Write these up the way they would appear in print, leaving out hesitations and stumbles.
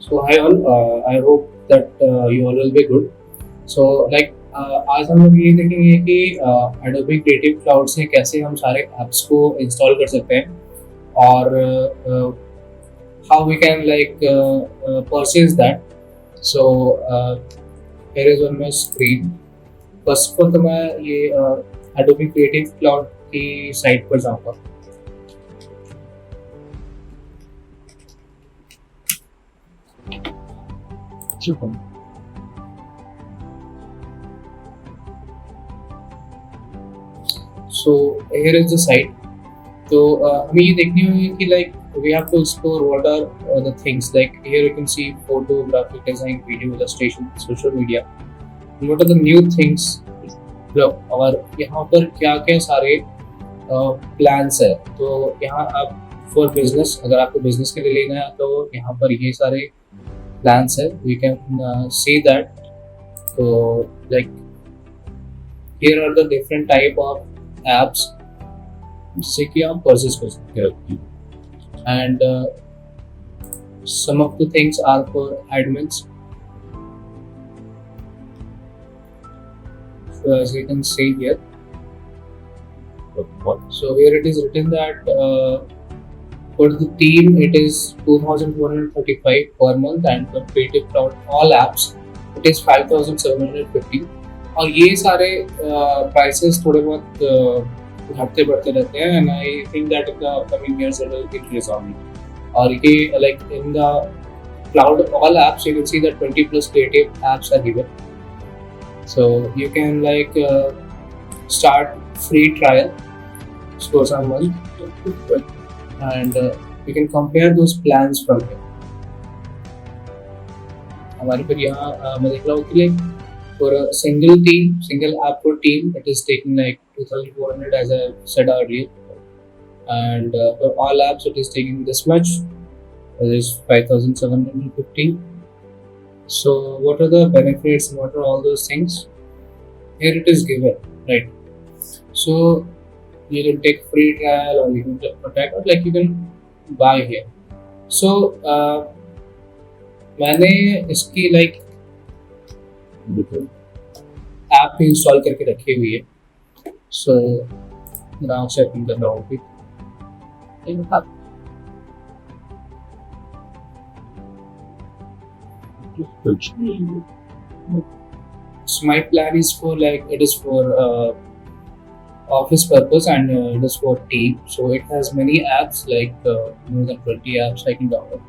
So hi all, I hope that you all will be good. So आज हम लोग ये देखेंगे कि Adobe Creative Cloud से कैसे हम सारे apps को install कर सकते हैं और how we can purchase that. So here is on my screen. First of all तो मैं ये Adobe Creative Cloud की साइट पर जाऊँगा. So here is the site. तो हमें ये देखनी होगी कि we have to explore what are the things. Like here you can see photo, graphic design, video, illustration, social media. And what are the new things? और यहाँ पर क्या क्या सारे प्लान्स है. तो यहाँ आप फॉर बिजनेस, अगर आपको बिजनेस के लिए लेना है तो यहाँ पर ये सारे प्लान्स है. We can see that. तो here are the different type of apps जिससे कि आप परचेज कर सकते हो. And some of the things are for admins. So as you can see here, so here it is written that for the team it is 2,435 per month, and for Creative Cloud all apps it is 5,750. और ये सारे prices थोड़े बहुत घटते बढ़ते रहते हैं. And I think that in the coming years it will increase only. और ये like in the cloud all apps you can see that 20 plus creative apps are given. So you can start free trial for some month, and you can compare those plans from here. हमारे पर यहाँ मैं देख रहा हूँ कि for a single app for team, it is taking like 2,400 as I said earlier, and for all apps it is taking this much. It is 5,750. So what are the benefits and what are all those things? Here it is given, right? So you can take free trial, or you can protect, or like you can buy here. So मैंने इसकी app भी install करके रखी हुई है. So now checking कर रहा हूँ कि so my plan is for it is for office purpose, and it is for team. So it has many apps, more than 20 apps I can download.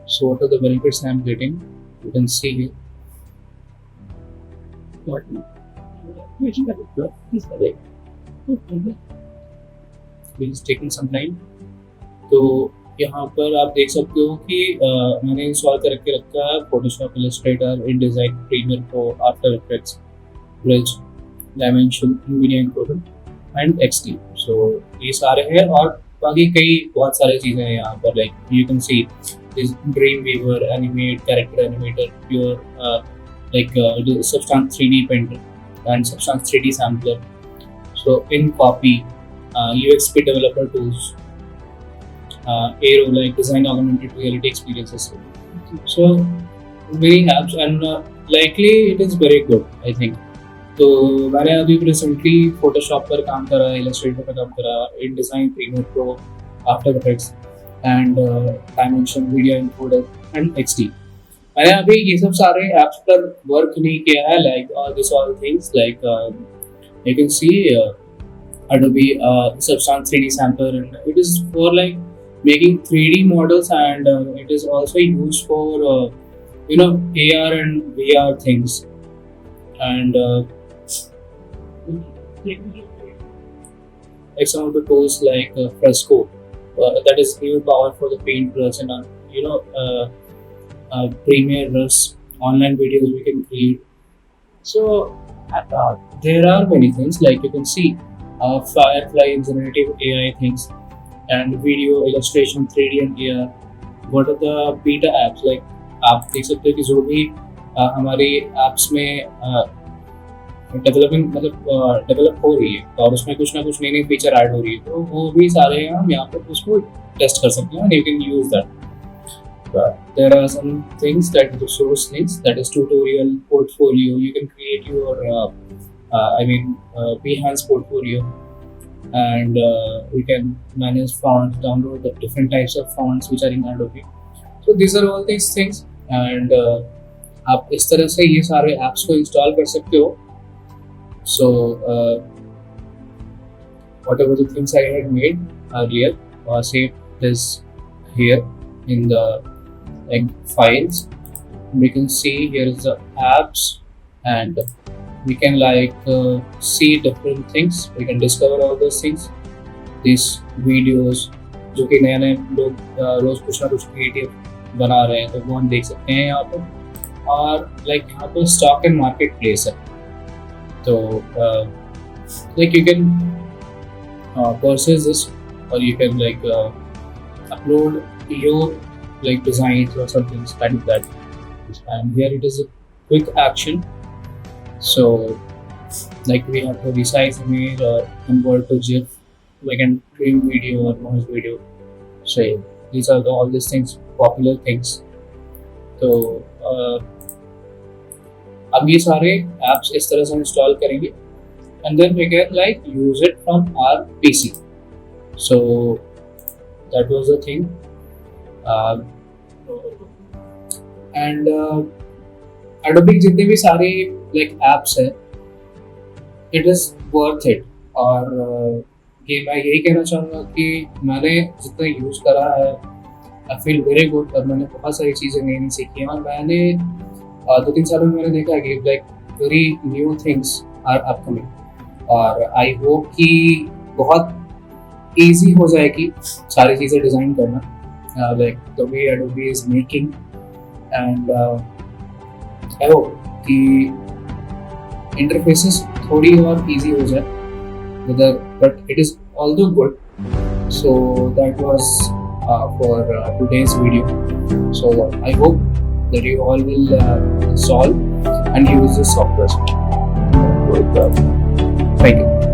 So what are the benefits I am getting? You can see here. It's taking some time. तो यहाँ पर आप देख सकते हो कि मैंने install करके रखा है Photoshop, Illustrator, InDesign, Premiere Pro, After Effects, Bridge, Dimension, Media Encoder and XD. So ये सारे हैं, और बाकी कई बहुत सारी चीज़ें हैं यहाँ पर. You can see this Dreamweaver, Animate, Character Animator, pure Substance 3D painter and Substance 3D sampler. So in copy, UXP developer tools, Aero, design augmented reality experiences. So many apps, and likely it is very good, I think. तो मैंने अभी recently Photoshop पर काम करा, Illustrator पर काम करा, InDesign, Premiere Pro, After Effects and Dimension, Media Encoder and XD. मैंने अभी ये सब सारे ऐप्स पर वर्क नहीं किया है. All things you can see Adobe Substance 3D sampler, and it is for making 3D models, and it is also used for AR and VR things. And some of the tools like Fresco, that is new power for the paintbrush, and Premiere Rush, online videos we can create. So there are many things, you can see Firefly, generative AI things, and video, illustration, 3D and AR. What are the beta apps? आप देख सकते हो कि जो भी हमारी apps में developing मतलब डेवलप हो रही है और उसमें कुछ ना कुछ नई नई फीचर ऐड हो रही है, तो वो भी सारे हम यहाँ पर उसको टेस्ट कर सकते हैं, you can use that. There are some things that resource links, that is tutorial, portfolio. You can create your Behance portfolio, and we can manage fonts, download the different types of fonts which are in Adobe. So these are all these things, and आप इस तरह से ये सारे apps को install कर सकते हो. So whatever the things I had made earlier saved this here in the like files. We can see here is the apps, and we can like see different things. We can discover all those things. These videos जो कि नए नए लोग रोज कुछ ना कुछ creative बना रहे हैं, तो वो हम देख सकते हैं यहाँ पर. और लाइक यहाँ पर स्टॉक एंड मार्केट प्लेस है, तो like you can purchase this, or you can like upload your like designs or something like that. And here it is a quick action. So like we have to resize image or convert to GIF. We can trim video or noise video. So these are all these things, popular things. तो अब ये सारे apps इस तरह से install करेंगे, and then we can like use it from our PC. So that was the thing. And Adobe के जितने भी सारे like apps हैं, it is worth it. और ये मैं यही कहना चाहूँगा कि मैंने जितना यूज़ करा है, आई फील वेरी गुड, और मैंने बहुत सारी चीज़ें नई नई सीखी हैं, और मैंने 2-3 सालों में मैंने देखा कि like very new things are upcoming, और आई होप कि बहुत ईजी हो जाएगी सारी चीज़ें डिज़ाइन करना, like the way Adobe is making. And I hope कि इंटरफेसेस थोड़ी और ईजी हो जाए, but it is although good. So that was for today's video. So I hope that you all will install and use this software. Thank you.